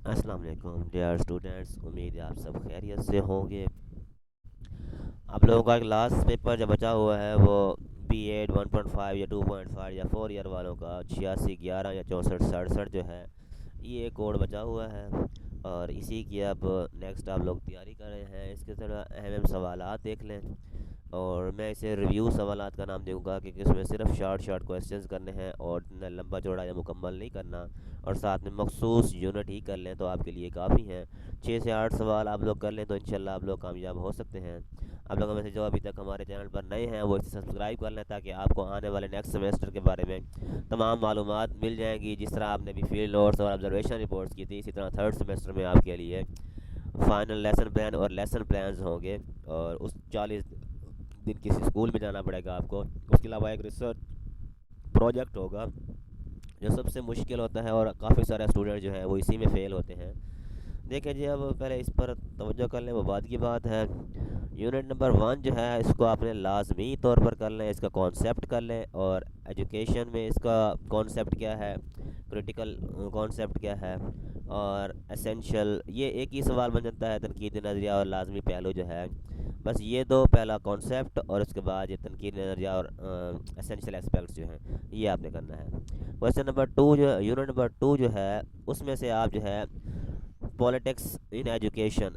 السلام علیکم dear students, امید ہے آپ سب خیریت سے ہوں گے۔ آپ لوگوں کا ایک لاسٹ پیپر جو بچا ہوا ہے وہ بی ایڈ 1.5 یا 2.5 یا 4 ایئر والوں کا 8611 یا 6467 جو ہے، یہ ایک کوڈ بچا ہوا ہے، اور اسی کی اب نیکسٹ آپ لوگ تیاری کر رہے ہیں۔ اس کے ذرا اہم اہم سوالات دیکھ لیں، اور میں اسے ریویو سوالات کا نام دوں گا، کیونکہ اس میں صرف شارٹ شارٹ کویسچنز کرنے ہیں اور نہ لمبا چوڑا یا مکمل نہیں کرنا، اور ساتھ میں مخصوص یونٹ ہی کر لیں تو آپ کے لیے کافی ہیں۔ 6 سے 8 سوال آپ لوگ کر لیں تو انشاءاللہ آپ لوگ کامیاب ہو سکتے ہیں۔ آپ لوگوں میں سے جو ابھی تک ہمارے چینل پر نئے ہیں وہ اسے سبسکرائب کر لیں، تاکہ آپ کو آنے والے نیکسٹ سیمیسٹر کے بارے میں تمام معلومات مل جائیں گی۔ جس طرح آپ نے بھی فیلڈ نوٹس اور آبزرویشن رپورٹس کی تھی، اسی طرح تھرڈ سیمیسٹر میں آپ کے لیے فائنل لیسن پلان اور لیسن پلانز ہوں گے، اور اس 40 دن کسی اسکول میں جانا پڑے گا آپ کو۔ اس کے علاوہ ایک ریسرچ پروجیکٹ ہوگا جو سب سے مشکل ہوتا ہے، اور کافی سارے اسٹوڈنٹ جو ہیں وہ اسی میں فیل ہوتے ہیں۔ دیکھیں جی، اب پہلے اس پر توجہ کر لیں، وہ بعد کی بات ہے۔ یونٹ نمبر 1 جو ہے اس کو آپ نے لازمی طور پر کر لیں، اس کا کانسیپٹ کر لیں، اور ایجوکیشن میں اس کا کانسیپٹ کیا ہے، کریٹیکل کانسیپٹ کیا ہے، اور اسینشل، یہ ایک ہی سوال بن جاتا ہے، تنقیدی نظریہ اور لازمی پہلو جو ہے، بس یہ دو، پہلا کانسیپٹ اور اس کے بعد یہ تنقیدی نظریہ اور اسینشل اسپیکٹس جو ہیں، یہ آپ نے کرنا ہے۔ کویشچن نمبر 2 جو یونٹ نمبر 2 جو ہے، اس میں سے آپ جو ہے پولیٹکس ان ایجوکیشن،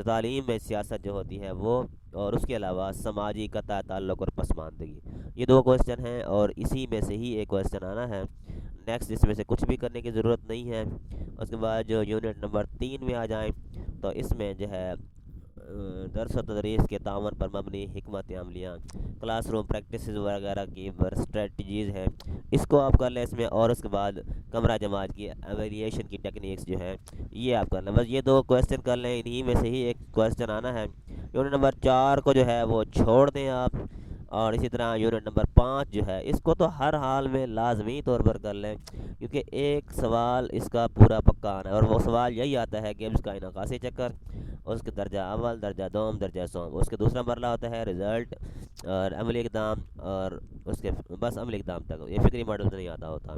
تعلیم میں سیاست جو ہوتی ہے وہ، اور اس کے علاوہ سماجی قطع تعلق اور پسماندگی، یہ دو کویشچن ہیں، اور اسی میں سے ہی ایک کویشچن آنا ہے۔ نیکسٹ اس میں سے کچھ بھی کرنے کی ضرورت نہیں ہے۔ اس کے بعد جو یونٹ نمبر 3 میں آ جائیں تو اس میں جو ہے درس و تدریس کے تعاون پر مبنی حکمت عملیاں، کلاس روم پریکٹسز وغیرہ کی اسٹریٹجیز ہیں، اس کو آپ کر لیں اس میں، اور اس کے بعد کمرہ جماعت کی ایویلیشن کی ٹیکنیکس جو ہیں یہ آپ کر لیں۔ بس یہ دو کویشچن کر لیں، انہی میں سے ہی ایک کویشچن آنا ہے۔ یونٹ نمبر 4 کو جو ہے وہ چھوڑ دیں آپ، اور اسی طرح یونٹ نمبر 5 جو ہے اس کو تو ہر حال میں لازمی طور پر کر لیں، کیونکہ ایک سوال اس کا پورا پکا آنا ہے، اور وہ سوال یہی آتا ہے کہ اس کا انعکاسی چکر، اس کے درجہ اول، درجہ دوم، درجہ سوم، اس کے دوسرا مرحلہ ہوتا ہے رزلٹ اور عملی اقدام، اور اس کے بس عملی اقدام تک، یہ فکری ماڈل سے نہیں آتا ہوتا،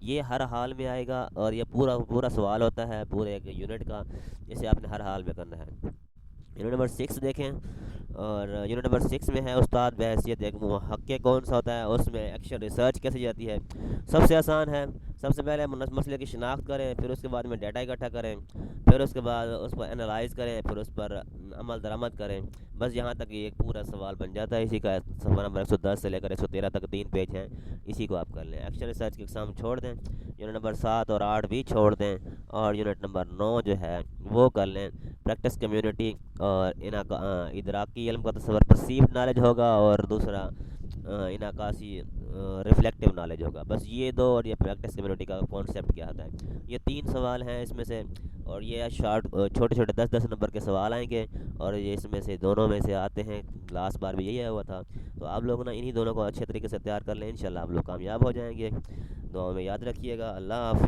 یہ ہر حال میں آئے گا، اور یہ پورا پورا سوال ہوتا ہے پورے ایک یونٹ کا، جسے آپ نے ہر حال میں کرنا ہے۔ یونٹ نمبر 6 دیکھیں، اور یونٹ نمبر 6 میں ہے استاد بحیثیت ایک محقق کون سا ہوتا ہے، اس میں ایکشن ریسرچ کیسے جاتی ہے۔ سب سے آسان ہے، سب سے پہلے مسئلے کی شناخت کریں، پھر اس کے بعد میں ڈیٹا اکٹھا کریں، پھر اس کے بعد اس کو انالائز کریں، پھر اس پر عمل درآمد کریں، بس یہاں تک یہ ایک پورا سوال بن جاتا ہے۔ اسی کا صفحہ نمبر 110 سے لے کر 113 تک 3 پیج ہیں، اسی کو آپ کر لیں۔ ایکشن ریسرچ کی اقسام چھوڑ دیں، یونٹ نمبر 7 اور 8 بھی چھوڑ دیں، اور یونٹ نمبر 9 جو ہے وہ کر لیں۔ پریکٹس کمیونٹی اور ادراکی علم کا تصور پرسیوڈ نالج ہوگا، اور دوسرا انعکاسی ریفلیکٹیو نالج ہوگا، بس یہ دو، اور یہ پریکٹس کمیونٹی کا کانسیپٹ کیا ہوتا ہے، یہ 3 سوال ہیں اس میں سے، اور یہ شارٹ چھوٹے چھوٹے 10 نمبر کے سوال آئیں گے، اور یہ اس میں سے دونوں میں سے آتے ہیں، لاسٹ بار بھی یہی آیا ہوا تھا، تو آپ لوگ نا انہی دونوں کو اچھے طریقے سے تیار کر لیں، انشاءاللہ آپ لوگ کامیاب ہو جائیں گے۔ دعاؤں میں یاد رکھیے گا۔ اللہ حافظ۔